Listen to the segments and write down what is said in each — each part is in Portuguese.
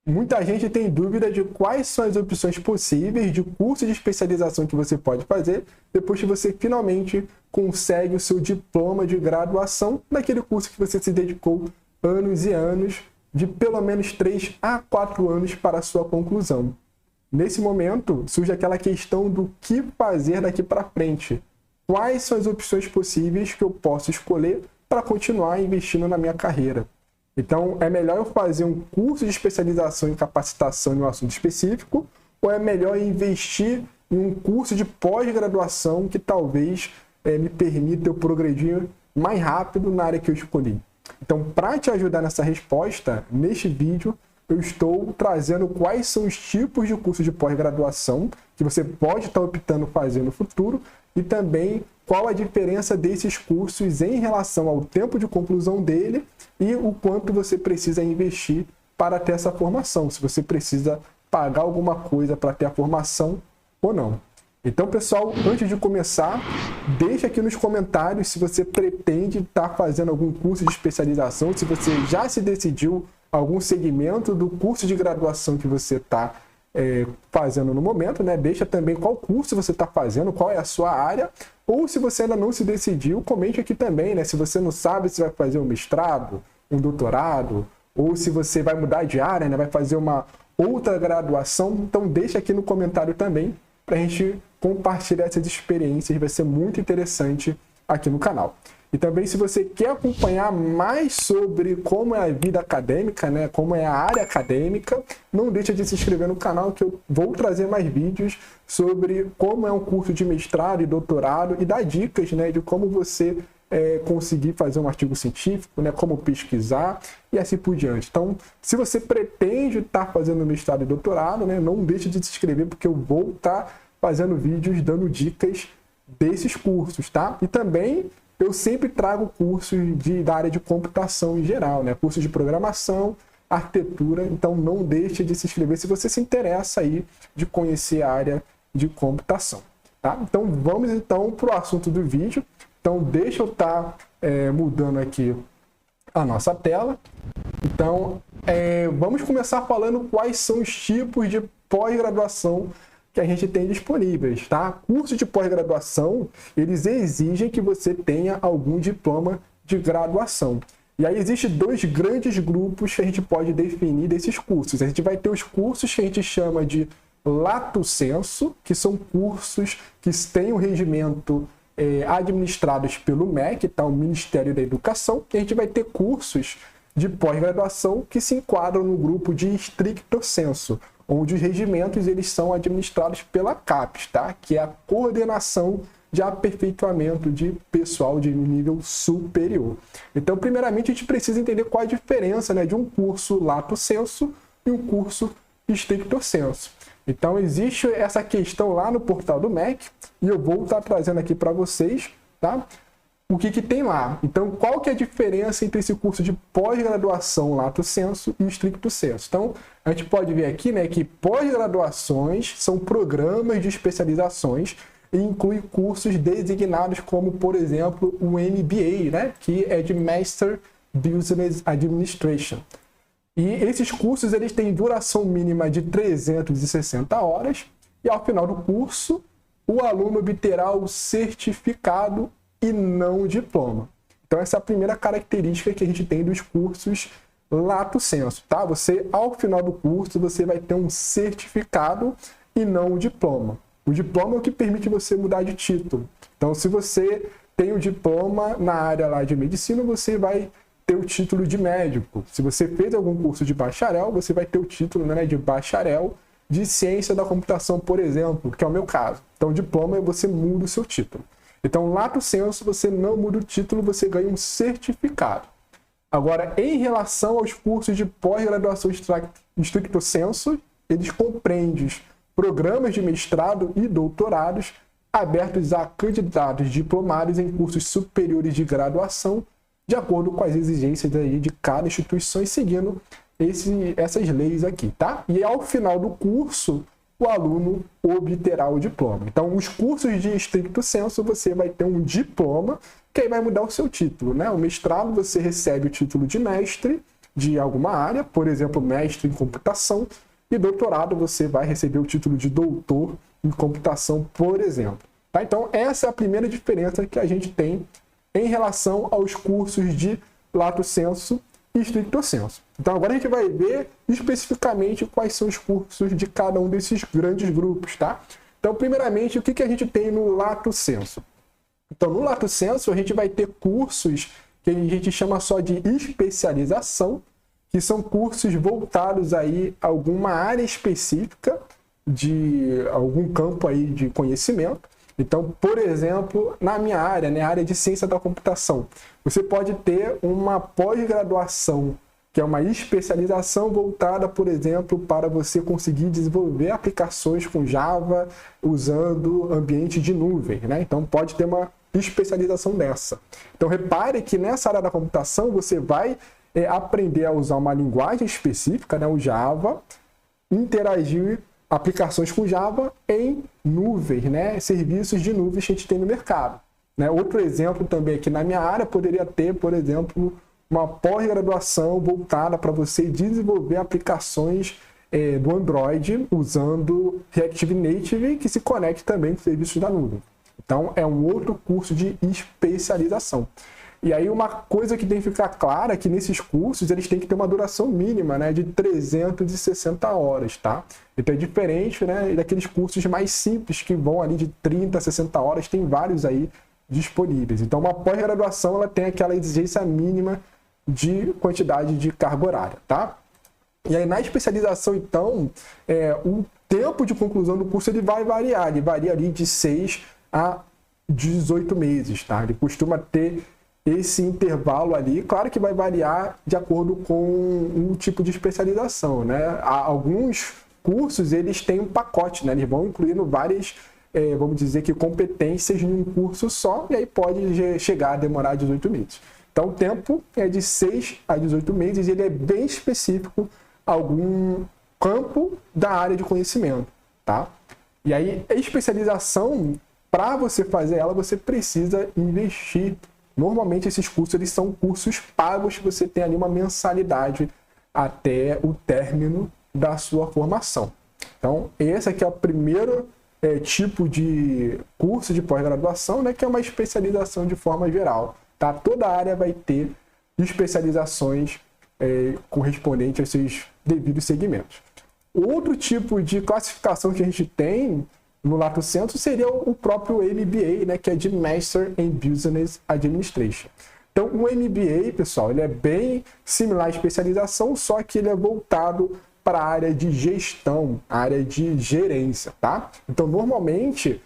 Muita gente tem dúvida de quais são as opções possíveis de curso de especialização que você pode fazer depois que você finalmente consegue o seu diploma de graduação naquele curso que você se dedicou anos e anos, de pelo menos 3 a 4 anos para a sua conclusão. Nesse momento, surge aquela questão do que fazer daqui para frente. Quais são as opções possíveis que eu posso escolher para continuar investindo na minha carreira? Então, é melhor eu fazer um curso de especialização em capacitação em um assunto específico, ou é melhor investir em um curso de pós-graduação que talvez me permita eu progredir mais rápido na área que eu escolhi? Então, para te ajudar nessa resposta, neste vídeo eu estou trazendo quais são os tipos de curso de pós-graduação que você pode estar optando fazer no futuro e também qual a diferença desses cursos em relação ao tempo de conclusão dele e o quanto você precisa investir para ter essa formação, se você precisa pagar alguma coisa para ter a formação ou não. Então, pessoal, antes de começar, deixa aqui nos comentários se você pretende estar fazendo algum curso de especialização, se você já se decidiu algum segmento do curso de graduação que você está fazendo no momento, né? Deixa também qual curso você está fazendo, qual é a sua área, ou se você ainda não se decidiu, comente aqui também, né? Se você não sabe se vai fazer um mestrado, um doutorado, ou se você vai mudar de área, né? Vai fazer uma outra graduação, então deixa aqui no comentário também para a gente compartilhar essas experiências, vai ser muito interessante aqui no canal. E também, se você quer acompanhar mais sobre como é a vida acadêmica, né, como é a área acadêmica, não deixa de se inscrever no canal que eu vou trazer mais vídeos sobre como é um curso de mestrado e doutorado e dar dicas, né, de como você conseguir fazer um artigo científico, né, como pesquisar e assim por diante. Então, se você pretende estar fazendo mestrado e doutorado, né, não deixe de se inscrever porque eu vou estar fazendo vídeos dando dicas desses cursos, tá? E também eu sempre trago cursos da área de computação em geral, né? Cursos de programação, arquitetura, então não deixe de se inscrever se você se interessa aí de conhecer a área de computação, tá? Então vamos então para o assunto do vídeo. Então deixa eu estar mudando aqui a nossa tela. Então vamos começar falando quais são os tipos de pós-graduação que a gente tem disponíveis, tá? Curso de pós-graduação, eles exigem que você tenha algum diploma de graduação. E aí existem dois grandes grupos que a gente pode definir desses cursos. A gente vai ter os cursos que a gente chama de lato sensu, que são cursos que têm um regimento administrados pelo MEC, tá? O Ministério da Educação, e a gente vai ter cursos de pós-graduação que se enquadram no grupo de stricto sensu, onde os regimentos eles são administrados pela CAPES, tá? Que é a Coordenação de Aperfeiçoamento de Pessoal de Nível Superior. Então, primeiramente, a gente precisa entender qual a diferença, né, de um curso lato sensu e um curso stricto sensu. Então, existe essa questão lá no portal do MEC e eu vou estar trazendo aqui para vocês, tá? O que tem lá. Então, qual que é a diferença entre esse curso de pós-graduação lato sensu e stricto sensu? Então, a gente pode ver aqui, né, que pós-graduações são programas de especializações e inclui cursos designados como, por exemplo, o MBA, né, que é de Master Business Administration. E esses cursos eles têm duração mínima de 360 horas e, ao final do curso, o aluno obterá o certificado e não o diploma. Então essa é a primeira característica que a gente tem dos cursos lato sensu, tá? Você, ao final do curso, você vai ter um certificado e não o diploma. O diploma é o que permite você mudar de título. Então, se você tem o diploma na área lá de medicina, você vai ter o título de médico. Se você fez algum curso de bacharel, você vai ter o título, né, de bacharel de ciência da computação, por exemplo, que é o meu caso. Então, o diploma você muda o seu título. Então, lato sensu, você não muda o título, você ganha um certificado. Agora, em relação aos cursos de pós-graduação stricto sensu, eles compreendem programas de mestrado e doutorados abertos a candidatos diplomados em cursos superiores de graduação, de acordo com as exigências aí de cada instituição e seguindo essas leis aqui, tá? E ao final do curso, o aluno obterá o diploma. Então, os cursos de stricto sensu, você vai ter um diploma, que aí vai mudar o seu título, né? O mestrado, você recebe o título de mestre, de alguma área, por exemplo, mestre em computação, e doutorado você vai receber o título de doutor em computação, por exemplo. Tá? Então, essa é a primeira diferença que a gente tem em relação aos cursos de lato sensu e stricto sensu. Então, agora a gente vai ver especificamente quais são os cursos de cada um desses grandes grupos, tá? Então, primeiramente, o que a gente tem no lato sensu? Então, no lato sensu, a gente vai ter cursos que a gente chama só de especialização, que são cursos voltados aí a alguma área específica de algum campo aí de conhecimento. Então, por exemplo, na minha área, né, a área de ciência da computação, você pode ter uma pós-graduação, que é uma especialização voltada, por exemplo, para você conseguir desenvolver aplicações com Java usando ambiente de nuvem, né? Então, pode ter uma especialização dessa. Então, repare que nessa área da computação você vai aprender a usar uma linguagem específica, né, o Java, interagir aplicações com Java em nuvens, né, serviços de nuvens que a gente tem no mercado. Né? Outro exemplo também aqui na minha área poderia ter, por exemplo, uma pós-graduação voltada para você desenvolver aplicações do Android usando Reactive Native, que se conecta também com serviços da nuvem. Então, é um outro curso de especialização. E aí, uma coisa que tem que ficar clara é que nesses cursos, eles têm que ter uma duração mínima, né, de 360 horas, tá? Então, é diferente, né, daqueles cursos mais simples que vão ali de 30 a 60 horas, tem vários aí disponíveis. Então, uma pós-graduação, ela tem aquela exigência mínima de quantidade de carga horária, tá? E aí, na especialização, então, o tempo de conclusão do curso ele vai variar. Ele varia ali de 6 a 18 meses, tá? Ele costuma ter esse intervalo ali, claro que vai variar de acordo com um tipo de especialização, né? Alguns cursos, eles têm um pacote, né? Eles vão incluindo várias, vamos dizer que competências em um curso só, e aí pode chegar a demorar 18 meses. Então, o tempo é de 6 a 18 meses, ele é bem específico a algum campo da área de conhecimento, tá? E aí, a especialização, para você fazer ela, você precisa investir. Normalmente, esses cursos eles são cursos pagos, que você tem ali uma mensalidade até o término da sua formação. Então, esse aqui é o primeiro tipo de curso de pós-graduação, né, que é uma especialização de forma geral. Tá? Toda área vai ter especializações correspondentes aos seus devidos segmentos. Outro tipo de classificação que a gente tem no lato sensu seria o próprio MBA, né, que é de Master in Business Administration. Então, o MBA, pessoal, ele é bem similar à especialização, só que ele é voltado para a área de gestão, a área de gerência, tá? Então, normalmente,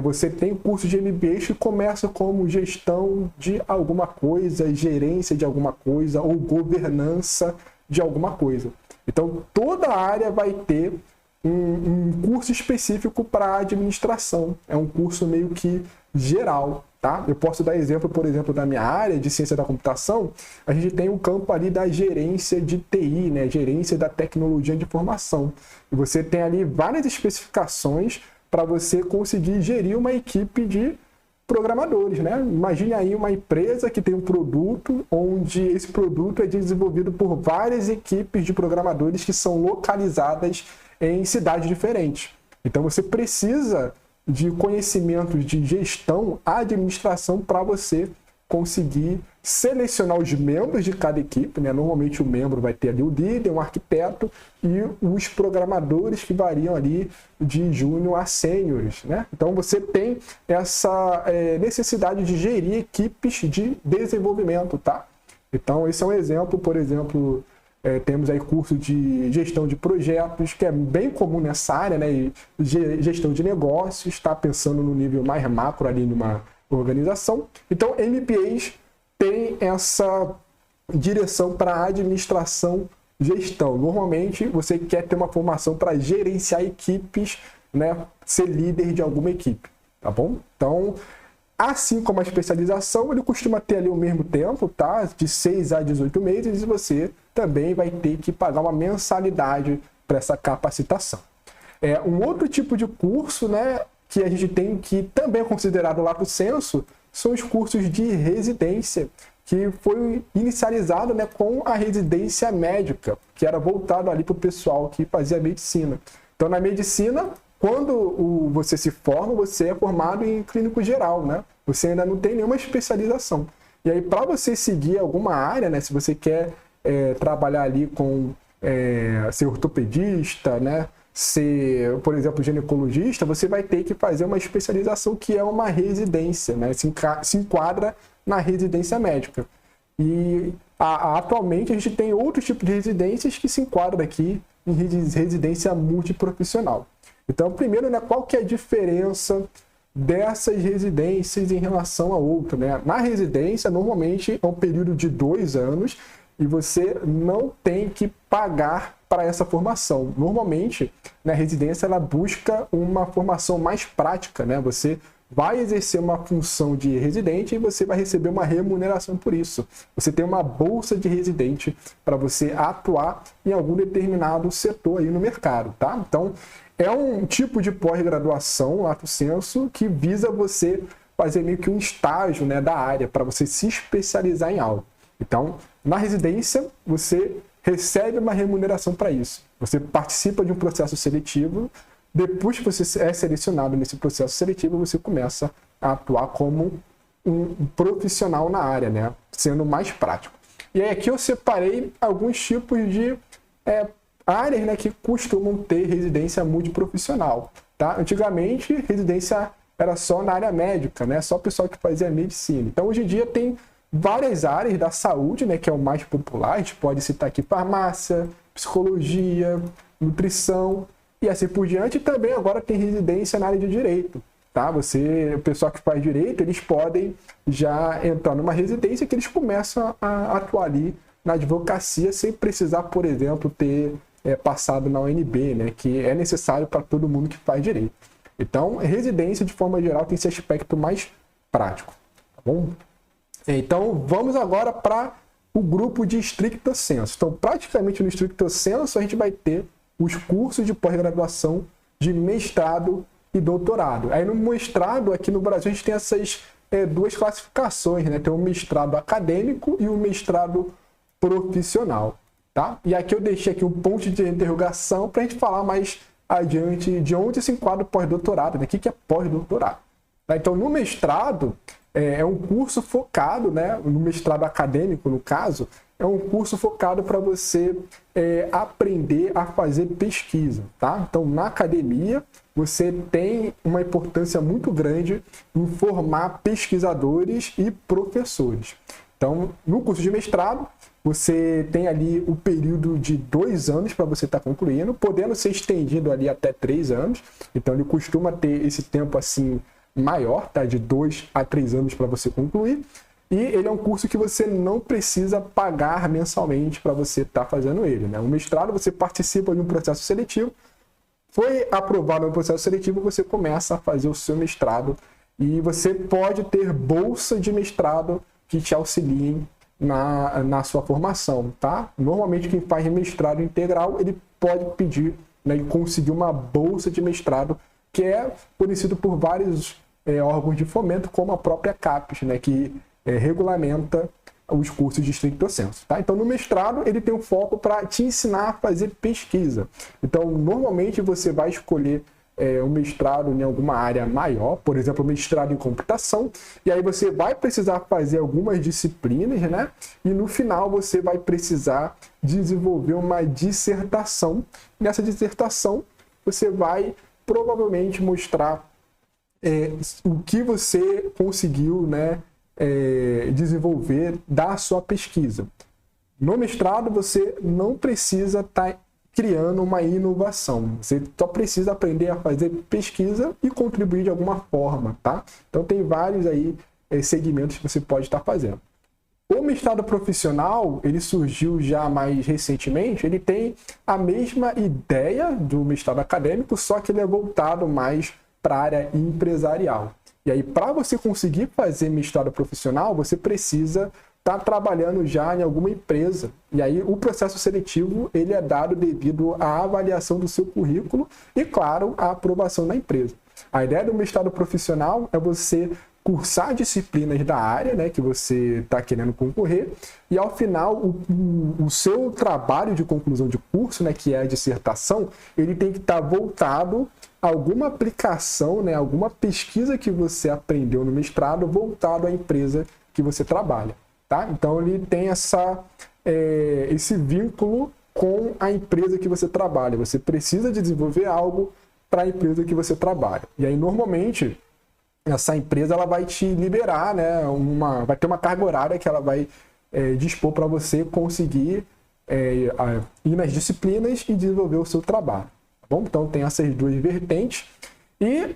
você tem curso de MBA que começa como gestão de alguma coisa, gerência de alguma coisa ou governança de alguma coisa. Então, toda a área vai ter um curso específico para administração. É um curso meio que geral, tá? Eu posso dar exemplo, por exemplo, da minha área de ciência da computação. A gente tem um campo ali da gerência de TI, né? Gerência da tecnologia de informação. E você tem ali várias especificações para você conseguir gerir uma equipe de programadores, né? Imagine aí uma empresa que tem um produto onde esse produto é desenvolvido por várias equipes de programadores que são localizadas em cidades diferentes. Então você precisa de conhecimentos de gestão, administração para você conseguir selecionar os membros de cada equipe, né? Normalmente o membro vai ter ali o líder, um arquiteto e os programadores que variam ali de júnior a sêniores, né? Então você tem essa necessidade de gerir equipes de desenvolvimento, tá? Então esse é um exemplo, por exemplo, temos aí curso de gestão de projetos, que é bem comum nessa área, né? E gestão de negócios, está pensando no nível mais macro ali numa organização. Então, MBAs tem essa direção para administração, gestão. Normalmente, você quer ter uma formação para gerenciar equipes, né? Ser líder de alguma equipe, tá bom? Então, assim como a especialização, ele costuma ter ali o mesmo tempo, tá? De 6 a 18 meses, e você também vai ter que pagar uma mensalidade para essa capacitação. Um outro tipo de curso, né, que a gente tem que também é considerado lato sensu, são os cursos de residência, que foi inicializado, né, com a residência médica, que era voltado ali para o pessoal que fazia medicina. Então, na medicina, quando você se forma, você é formado em clínico geral, né? Você ainda não tem nenhuma especialização. E aí, para você seguir alguma área, né, se você quer trabalhar ali com ser ortopedista, né, ser, por exemplo, ginecologista, você vai ter que fazer uma especialização que é uma residência, né? Se enquadra na residência médica. E atualmente a gente tem outros tipos de residências que se enquadram aqui em residência multiprofissional. Então, primeiro, né, qual que é a diferença dessas residências em relação a outra, né? Na residência, normalmente é um período de 2 anos e você não tem que pagar para essa formação. Normalmente, na residência, ela busca uma formação mais prática, né? Você vai exercer uma função de residente e você vai receber uma remuneração por isso. Você tem uma bolsa de residente para você atuar em algum determinado setor aí no mercado, tá? Então, é um tipo de pós-graduação, lato sensu, que visa você fazer meio que um estágio, né, da área, para você se especializar em algo. Então, na residência, você recebe uma remuneração para isso. Você participa de um processo seletivo. Depois que você é selecionado nesse processo seletivo, você começa a atuar como um profissional na área, né? Sendo mais prático. E aí aqui eu separei alguns tipos de áreas, né, que costumam ter residência multiprofissional. Tá? Antigamente, residência era só na área médica, né? Só o pessoal que fazia medicina. Então, hoje em dia, tem várias áreas da saúde, né, que é o mais popular. A gente pode citar aqui farmácia, psicologia, nutrição e assim por diante. E também agora tem residência na área de direito. Tá? O pessoal que faz direito, eles podem já entrar numa residência que eles começam a atuar ali na advocacia sem precisar, por exemplo, ter passado na UNB, né, que é necessário para todo mundo que faz direito. Então, residência, de forma geral, tem esse aspecto mais prático. Tá bom? Então, vamos agora para o grupo de stricto sensu. Então, praticamente no stricto sensu, a gente vai ter os cursos de pós-graduação de mestrado e doutorado. Aí no mestrado, aqui no Brasil, a gente tem essas duas classificações, né? Tem o mestrado acadêmico e o mestrado profissional. Tá? E aqui eu deixei aqui um ponto de interrogação para a gente falar mais adiante de onde se enquadra o pós-doutorado, né? O que é pós-doutorado. Tá? Então, no mestrado, é um curso focado, né? No mestrado acadêmico, no caso, é um curso focado para você aprender a fazer pesquisa. Tá? Então, na academia, você tem uma importância muito grande em formar pesquisadores e professores. Então, no curso de mestrado, você tem ali o período de 2 anos para você estar concluindo, podendo ser estendido ali até 3 anos. Então, ele costuma ter esse tempo assim maior, tá? De 2 a 3 anos para você concluir. E ele é um curso que você não precisa pagar mensalmente para você estar fazendo ele, né? O mestrado, você participa de um processo seletivo, foi aprovado no processo seletivo, você começa a fazer o seu mestrado e você pode ter bolsa de mestrado que te auxiliem na sua formação, tá? Normalmente quem faz mestrado integral, ele pode pedir, né, e conseguir uma bolsa de mestrado que é fornecido por vários órgãos de fomento, como a própria CAPES, né, que regulamenta os cursos de stricto sensu, tá? Então, no mestrado, ele tem um foco para te ensinar a fazer pesquisa. Então, normalmente você vai escolher um mestrado em alguma área maior, por exemplo, mestrado em computação, e aí você vai precisar fazer algumas disciplinas, né? E no final você vai precisar desenvolver uma dissertação. Nessa dissertação, você vai provavelmente mostrar o que você conseguiu, né, desenvolver da sua pesquisa. No mestrado, você não precisa estar criando uma inovação. Você só precisa aprender a fazer pesquisa e contribuir de alguma forma, tá? Então, tem vários aí segmentos que você pode estar fazendo. O mestrado profissional, ele surgiu já mais recentemente, ele tem a mesma ideia do mestrado acadêmico, só que ele é voltado mais para a área empresarial. E aí, para você conseguir fazer mestrado profissional, você precisa estar trabalhando já em alguma empresa. E aí, o processo seletivo, ele é dado devido à avaliação do seu currículo e, claro, à aprovação da empresa. A ideia do mestrado profissional é você cursar disciplinas da área, né, que você está querendo concorrer, e ao final o seu trabalho de conclusão de curso, né, que é a dissertação, ele tem que estar voltado a alguma aplicação, né, alguma pesquisa que você aprendeu no mestrado voltado à empresa que você trabalha, tá? Então ele tem esse vínculo com a empresa que você trabalha. Você precisa desenvolver algo para a empresa que você trabalha. E aí normalmente essa empresa ela vai te liberar, né, vai ter uma carga horária que ela vai dispor para você conseguir ir nas disciplinas e desenvolver o seu trabalho. Tá bom? Então tem essas duas vertentes. E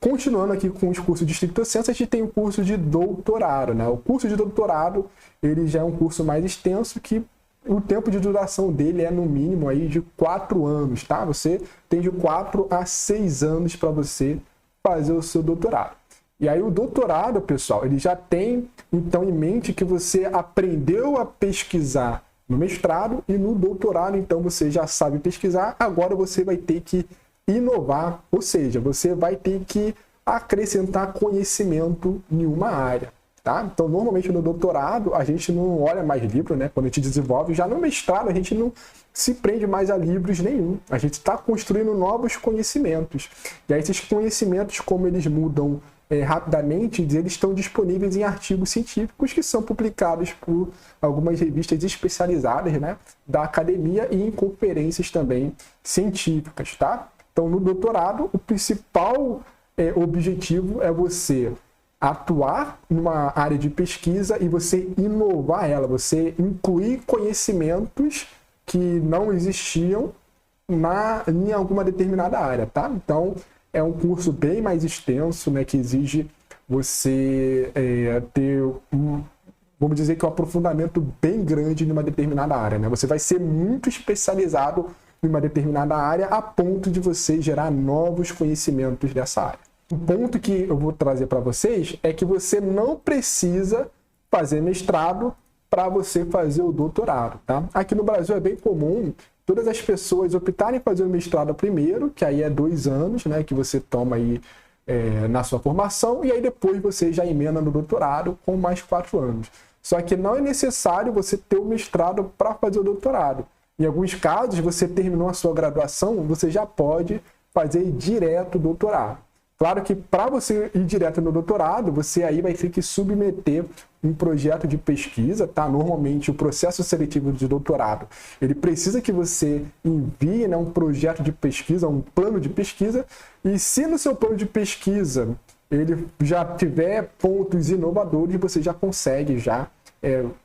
continuando aqui com os cursos de stricto sensu, a gente tem o curso de doutorado, né? O curso de doutorado ele já é um curso mais extenso que o tempo de duração dele é no mínimo aí de 4 anos, tá? Você tem de 4 a 6 anos para você fazer o seu doutorado. E aí o doutorado, pessoal, ele já tem então em mente que você aprendeu a pesquisar no mestrado e no doutorado, então você já sabe pesquisar, agora você vai ter que inovar, ou seja, você vai ter que acrescentar conhecimento em uma área, tá? Então, normalmente no doutorado, a gente não olha mais livro, né? Quando a gente desenvolve, já no mestrado, a gente não se prende mais a livros nenhum. A gente está construindo novos conhecimentos. E aí, esses conhecimentos, como eles mudam rapidamente, eles estão disponíveis em artigos científicos que são publicados por algumas revistas especializadas, né, da academia e em conferências também científicas, tá? Então, no doutorado, o principal objetivo é você atuar numa área de pesquisa e você inovar ela, você incluir conhecimentos que não existiam em alguma determinada área, tá? Então, é um curso bem mais extenso, né, que exige você ter vamos dizer que um aprofundamento bem grande em uma determinada área, né? Você vai ser muito especializado em uma determinada área a ponto de você gerar novos conhecimentos dessa área. O ponto que eu vou trazer para vocês é que você não precisa fazer mestrado para você fazer o doutorado, tá? Aqui no Brasil é bem comum todas as pessoas optarem em fazer o mestrado primeiro, que aí é 2 anos, né, que você toma aí na sua formação, e aí depois você já emenda no doutorado com mais 4 anos. Só que não é necessário você ter o mestrado para fazer o doutorado. Em alguns casos, você terminou a sua graduação, você já pode fazer direto o doutorado. Claro que para você ir direto no doutorado, você aí vai ter que submeter um projeto de pesquisa, tá? Normalmente o processo seletivo de doutorado, ele precisa que você envie, né, um projeto de pesquisa, um plano de pesquisa, e se no seu plano de pesquisa ele já tiver pontos inovadores, você já consegue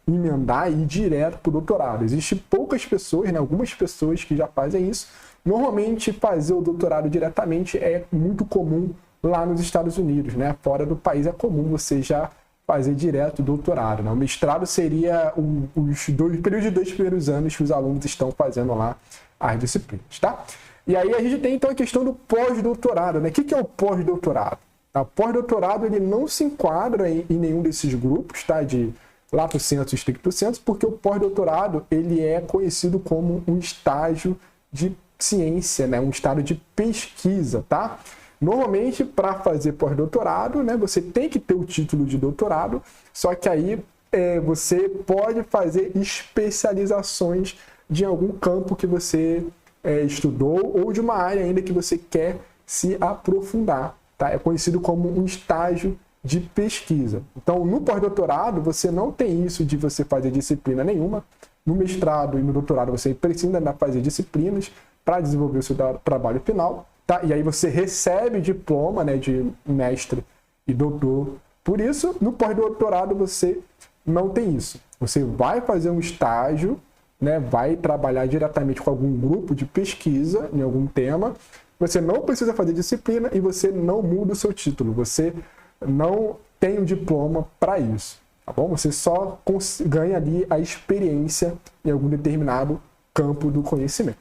emendar e ir direto para o doutorado. Existem poucas pessoas, né, algumas pessoas que já fazem isso. Normalmente, fazer o doutorado diretamente é muito comum lá nos Estados Unidos, né? Fora do país é comum você já fazer direto o doutorado, né? O mestrado seria os períodos de 2 primeiros anos que os alunos estão fazendo lá as disciplinas, tá? E aí a gente tem então a questão do pós-doutorado, né? O que é o pós-doutorado? O pós-doutorado ele não se enquadra em nenhum desses grupos, tá? De lato sensu e stricto sensu, porque o pós-doutorado ele é conhecido como um estágio de ciência, né? Um estágio de pesquisa, tá? Normalmente, para fazer pós-doutorado, né, você tem que ter o título de doutorado, só que aí você pode fazer especializações de algum campo que você estudou ou de uma área ainda que você quer se aprofundar, tá? É conhecido como um estágio de pesquisa. Então, no pós-doutorado, você não tem isso de você fazer disciplina nenhuma. No mestrado e no doutorado, você precisa ainda fazer disciplinas para desenvolver o seu trabalho final. Tá? E aí você recebe diploma, né, de mestre e doutor. Por isso, no pós-doutorado você não tem isso. Você vai fazer um estágio, né, vai trabalhar diretamente com algum grupo de pesquisa em algum tema. Você não precisa fazer disciplina e você não muda o seu título. Você não tem um diploma para isso, tá bom? Você só ganha ali a experiência em algum determinado campo do conhecimento.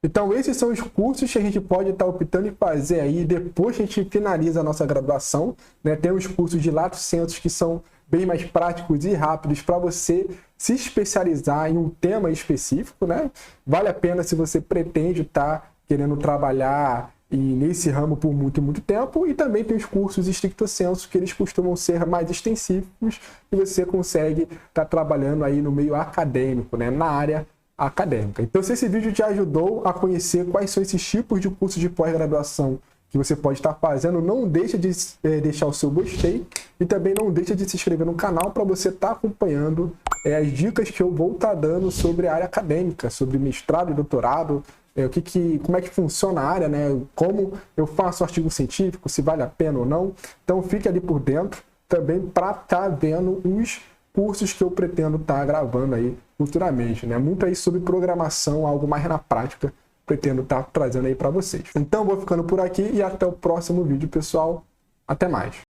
Então, esses são os cursos que a gente pode estar optando em fazer aí depois que a gente finaliza a nossa graduação, né? Tem os cursos de lato sensu que são bem mais práticos e rápidos para você se especializar em um tema específico, né? Vale a pena se você pretende estar querendo trabalhar nesse ramo por muito, muito tempo, e também tem os cursos stricto sensu, que eles costumam ser mais extensivos, e você consegue estar trabalhando aí no meio acadêmico, né, na área acadêmica. Então, se esse vídeo te ajudou a conhecer quais são esses tipos de cursos de pós-graduação que você pode estar fazendo, não deixa de deixar o seu gostei e também não deixa de se inscrever no canal para você estar acompanhando as dicas que eu vou estar dando sobre a área acadêmica, sobre mestrado e doutorado, como é que funciona a área, né? Como eu faço artigo científico, se vale a pena ou não. Então fique ali por dentro também para estar vendo os cursos que eu pretendo estar gravando aí futuramente, né? Muito aí sobre programação, algo mais na prática, pretendo estar trazendo aí para vocês. Então vou ficando por aqui e até o próximo vídeo, pessoal. Até mais.